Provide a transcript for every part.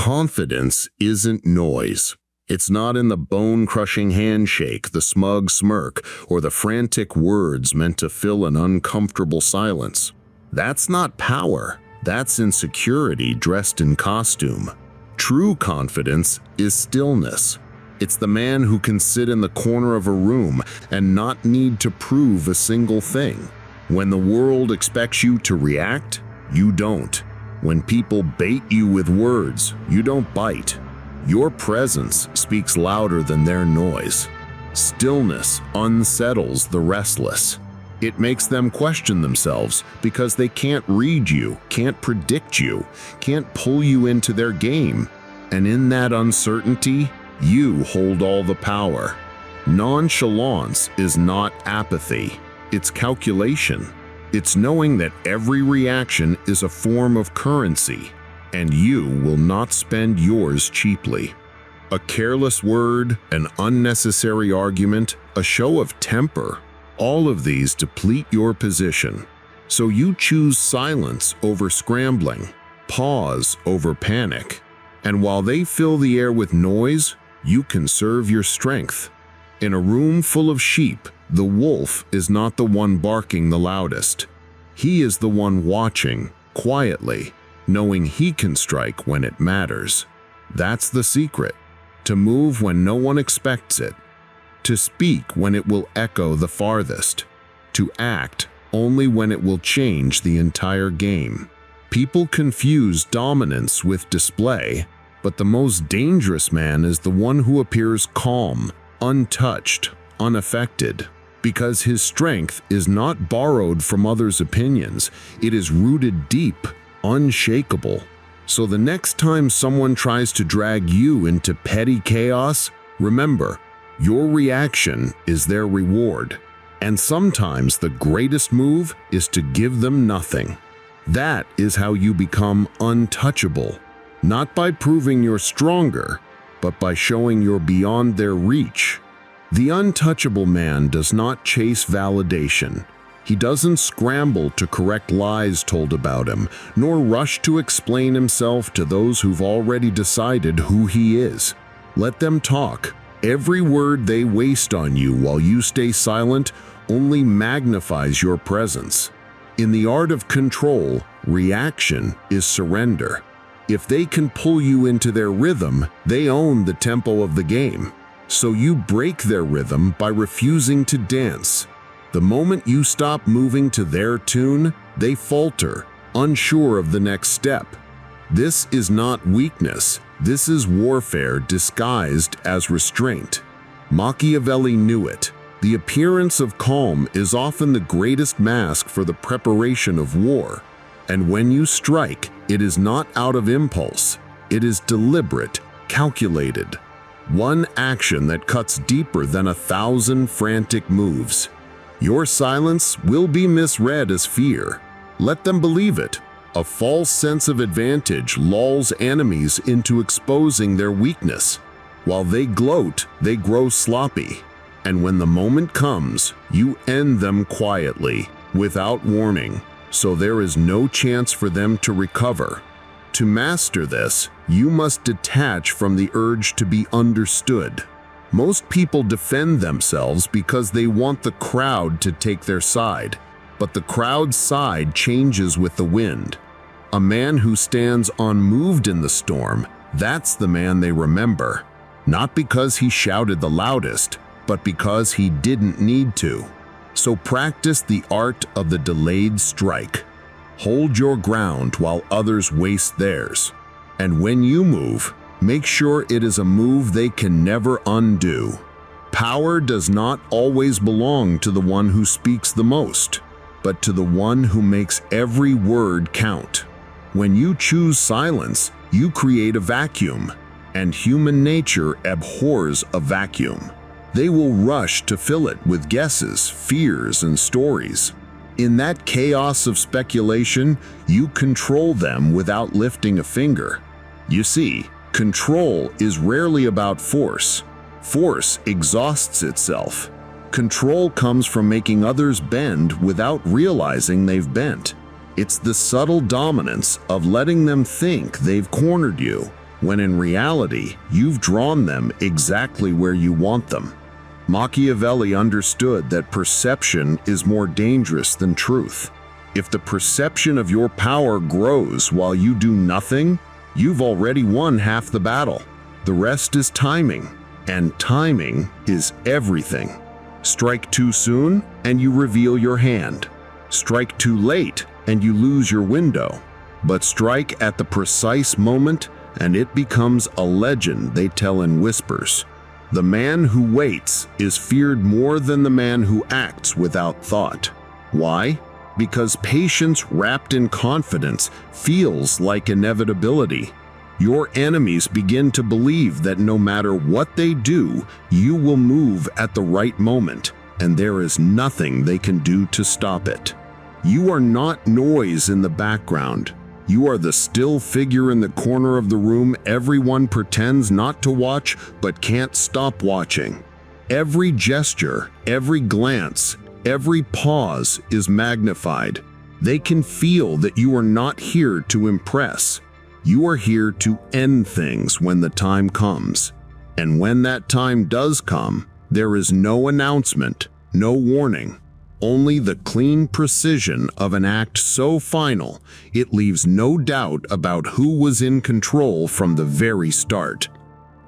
Confidence isn't noise. It's not in the bone-crushing handshake, the smug smirk, or the frantic words meant to fill an uncomfortable silence. That's not power. That's insecurity dressed in costume. True confidence is stillness. It's the man who can sit in the corner of a room and not need to prove a single thing. When the world expects you to react, you don't. When people bait you with words, you don't bite. Your presence speaks louder than their noise. Stillness unsettles the restless. It makes them question themselves because they can't read you, can't predict you, can't pull you into their game. And in that uncertainty, you hold all the power. Nonchalance is not apathy, it's calculation. It's knowing that every reaction is a form of currency, and you will not spend yours cheaply. A careless word, an unnecessary argument, a show of temper, all of these deplete your position. So you choose silence over scrambling, pause over panic. And while they fill the air with noise, you conserve your strength. In a room full of sheep, the wolf is not the one barking the loudest. He is the one watching, quietly, knowing he can strike when it matters. That's the secret. To move when no one expects it. To speak when it will echo the farthest. To act only when it will change the entire game. People confuse dominance with display, but the most dangerous man is the one who appears calm, untouched, unaffected. Because his strength is not borrowed from others' opinions, it is rooted deep, unshakable. So the next time someone tries to drag you into petty chaos, remember, your reaction is their reward. And sometimes the greatest move is to give them nothing. That is how you become untouchable, not by proving you're stronger, but by showing you're beyond their reach. The untouchable man does not chase validation. He doesn't scramble to correct lies told about him, nor rush to explain himself to those who've already decided who he is. Let them talk. Every word they waste on you while you stay silent only magnifies your presence. In the art of control, reaction is surrender. If they can pull you into their rhythm, they own the tempo of the game. So you break their rhythm by refusing to dance. The moment you stop moving to their tune, they falter, unsure of the next step. This is not weakness. This is warfare disguised as restraint. Machiavelli knew it. The appearance of calm is often the greatest mask for the preparation of war. And when you strike, it is not out of impulse. It is deliberate, calculated. One action that cuts deeper than 1,000 frantic moves. Your silence will be misread as fear. Let them believe it. A false sense of advantage lulls enemies into exposing their weakness. While they gloat, they grow sloppy. And when the moment comes, you end them quietly, without warning, so there is no chance for them to recover. To master this, you must detach from the urge to be understood. Most people defend themselves because they want the crowd to take their side, but the crowd's side changes with the wind. A man who stands unmoved in the storm, that's the man they remember. Not because he shouted the loudest, but because he didn't need to. So practice the art of the delayed strike. Hold your ground while others waste theirs. And when you move, make sure it is a move they can never undo. Power does not always belong to the one who speaks the most, but to the one who makes every word count. When you choose silence, you create a vacuum, and human nature abhors a vacuum. They will rush to fill it with guesses, fears, and stories. In that chaos of speculation, you control them without lifting a finger. You see, control is rarely about force. Force exhausts itself. Control comes from making others bend without realizing they've bent. It's the subtle dominance of letting them think they've cornered you. when in reality, you've drawn them exactly where you want them. Machiavelli understood that perception is more dangerous than truth. If the perception of your power grows while you do nothing, you've already won half the battle. The rest is timing, and timing is everything. Strike too soon, and you reveal your hand. Strike too late, and you lose your window. But strike at the precise moment, and it becomes a legend they tell in whispers. The man who waits is feared more than the man who acts without thought. Why? Because patience wrapped in confidence feels like inevitability. Your enemies begin to believe that no matter what they do, you will move at the right moment, and there is nothing they can do to stop it. You are not noise in the background. You are the still figure in the corner of the room everyone pretends not to watch but can't stop watching. Every gesture, every glance, every pause is magnified. They can feel that you are not here to impress. You are here to end things when the time comes. And when that time does come, there is no announcement, no warning. Only the clean precision of an act so final, it leaves no doubt about who was in control from the very start.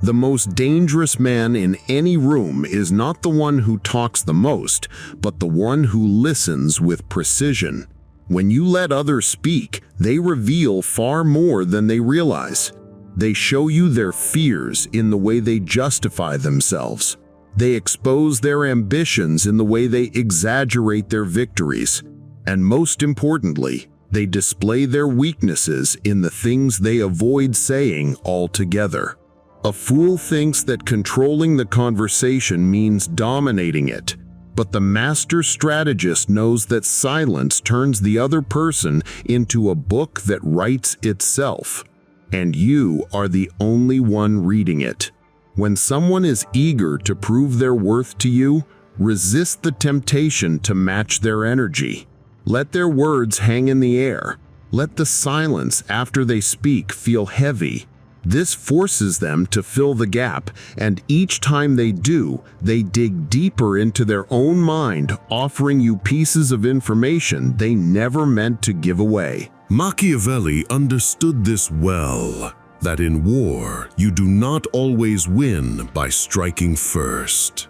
The most dangerous man in any room is not the one who talks the most, but the one who listens with precision. When you let others speak, they reveal far more than they realize. They show you their fears in the way they justify themselves. They expose their ambitions in the way they exaggerate their victories. And most importantly, they display their weaknesses in the things they avoid saying altogether. A fool thinks that controlling the conversation means dominating it, but the master strategist knows that silence turns the other person into a book that writes itself, and you are the only one reading it. When someone is eager to prove their worth to you, resist the temptation to match their energy. Let their words hang in the air. Let the silence after they speak feel heavy. This forces them to fill the gap, and each time they do, they dig deeper into their own mind, offering you pieces of information they never meant to give away. Machiavelli understood this well, that in war you do not always win by striking first.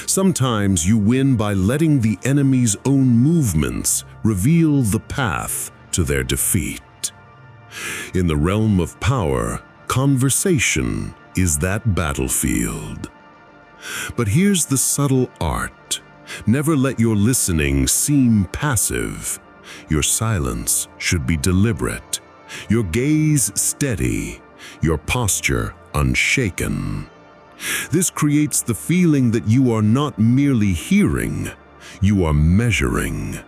Sometimes you win by letting the enemy's own movements reveal the path to their defeat. In the realm of power, conversation is that battlefield. But here's the subtle art. Never let your listening seem passive. Your silence should be deliberate, your gaze steady, your posture unshaken. This creates the feeling that you are not merely hearing, you are measuring.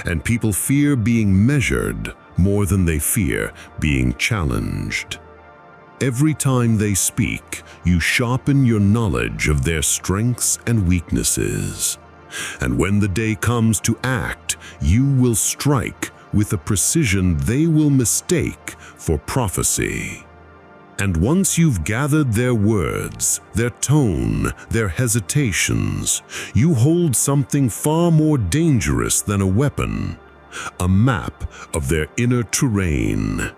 And people fear being measured more than they fear being challenged. Every time they speak, you sharpen your knowledge of their strengths and weaknesses. And when the day comes to act, you will strike with a precision they will mistake for prophecy. And once you've gathered their words, their tone, their hesitations, you hold something far more dangerous than a weapon, a map of their inner terrain.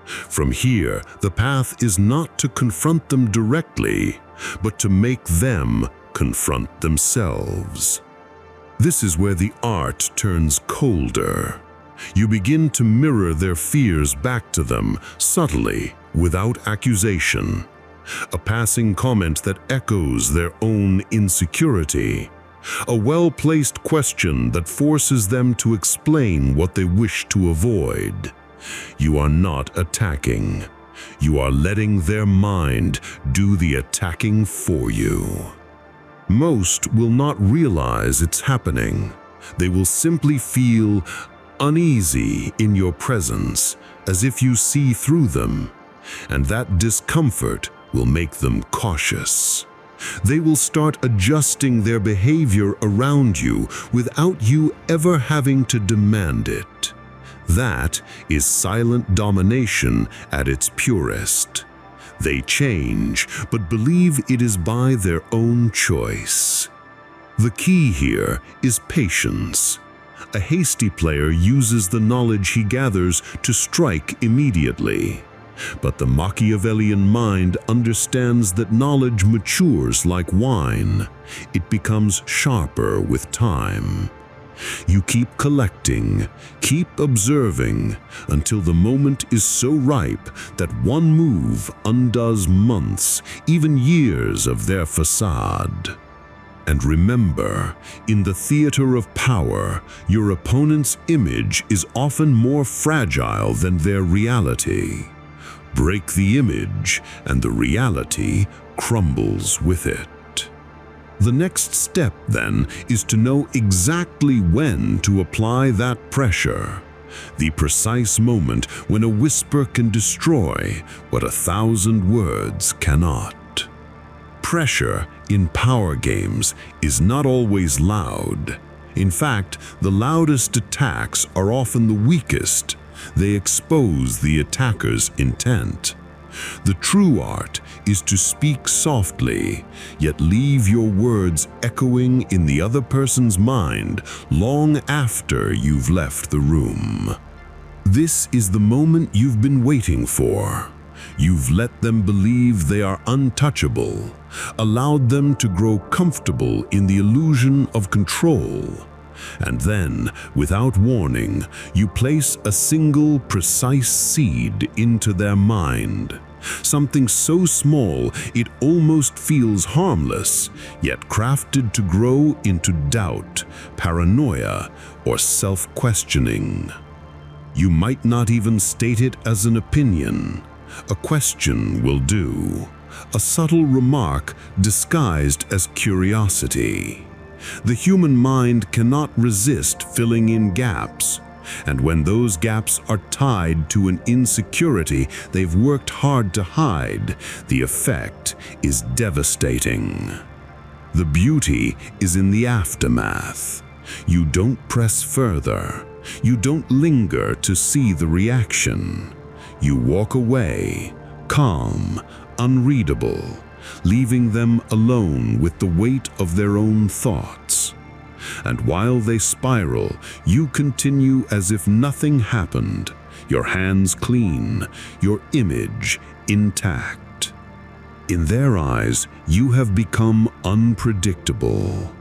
From here, the path is not to confront them directly, but to make them confront themselves. This is where the art turns colder. You begin to mirror their fears back to them, subtly, without accusation. A passing comment that echoes their own insecurity. A well-placed question that forces them to explain what they wish to avoid. You are not attacking. You are letting their mind do the attacking for you. Most will not realize it's happening. They will simply feel uneasy in your presence, as if you see through them, and that discomfort will make them cautious. They will start adjusting their behavior around you without you ever having to demand it. That is silent domination at its purest. They change, but believe it is by their own choice. The key here is patience. A hasty player uses the knowledge he gathers to strike immediately. But the Machiavellian mind understands that knowledge matures like wine. It becomes sharper with time. You keep collecting, keep observing, until the moment is so ripe that one move undoes months, even years of their facade. And remember, in the theater of power, your opponent's image is often more fragile than their reality. Break the image, and the reality crumbles with it. The next step, then, is to know exactly when to apply that pressure. The precise moment when a whisper can destroy what 1,000 words cannot. Pressure in power games is not always loud. In fact, the loudest attacks are often the weakest. They expose the attacker's intent. The true art is to speak softly, yet leave your words echoing in the other person's mind long after you've left the room. This is the moment you've been waiting for. You've let them believe they are untouchable, allowed them to grow comfortable in the illusion of control. And then, without warning, you place a single precise seed into their mind. Something so small it almost feels harmless, yet crafted to grow into doubt, paranoia, or self-questioning. You might not even state it as an opinion. A question will do, a subtle remark disguised as curiosity. The human mind cannot resist filling in gaps, and when those gaps are tied to an insecurity they've worked hard to hide, the effect is devastating. The beauty is in the aftermath. You don't press further. You don't linger to see the reaction. You walk away, calm, unreadable, leaving them alone with the weight of their own thoughts. And while they spiral, you continue as if nothing happened, your hands clean, your image intact. In their eyes, you have become unpredictable,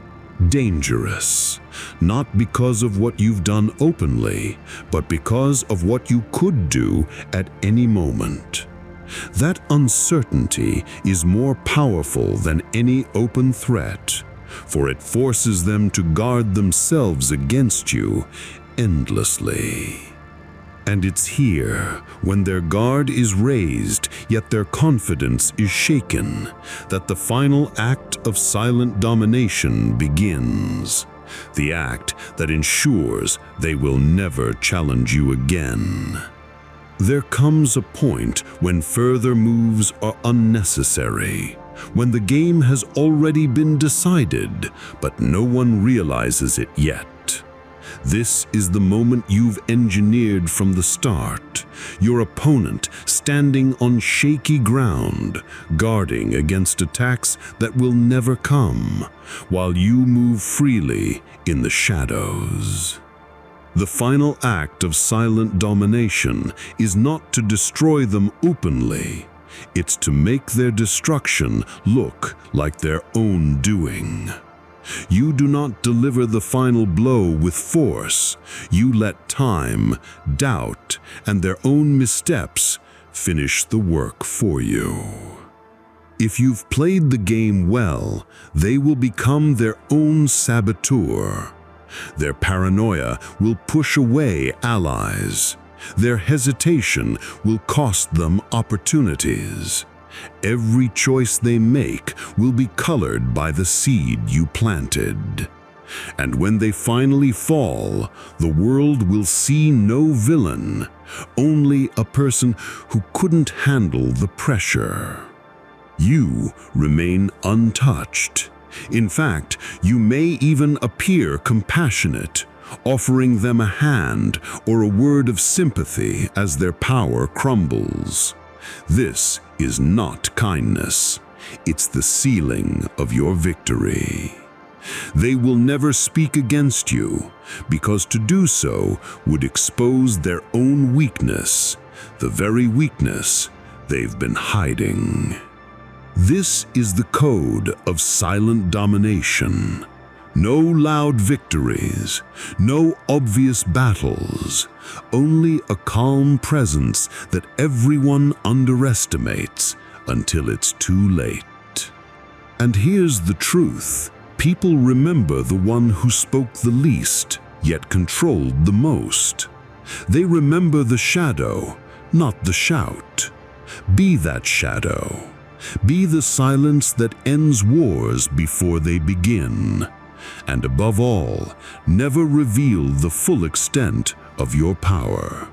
dangerous, not because of what you've done openly, but because of what you could do at any moment. That uncertainty is more powerful than any open threat, for it forces them to guard themselves against you endlessly. And it's here, when their guard is raised, yet their confidence is shaken, that the final act of silent domination begins. The act that ensures they will never challenge you again. There comes a point when further moves are unnecessary, when the game has already been decided, but no one realizes it yet. This is the moment you've engineered from the start, your opponent standing on shaky ground, guarding against attacks that will never come, while you move freely in the shadows. The final act of silent domination is not to destroy them openly. It's to make their destruction look like their own doing. You do not deliver the final blow with force. You let time, doubt, and their own missteps finish the work for you. If you've played the game well, they will become their own saboteur. Their paranoia will push away allies. Their hesitation will cost them opportunities. Every choice they make will be colored by the seed you planted. And when they finally fall, the world will see no villain, only a person who couldn't handle the pressure. You remain untouched. In fact, you may even appear compassionate, offering them a hand or a word of sympathy as their power crumbles. This is not kindness. It's the sealing of your victory. They will never speak against you, because to do so would expose their own weakness, the very weakness they've been hiding. This is the code of silent domination. No loud victories, no obvious battles, only a calm presence that everyone underestimates until it's too late. And here's the truth. People remember the one who spoke the least, yet controlled the most. They remember the shadow, not the shout. Be that shadow. Be the silence that ends wars before they begin. And above all, never reveal the full extent of your power.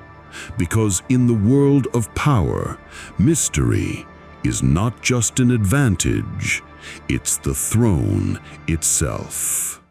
Because in the world of power, mystery is not just an advantage, it's the throne itself.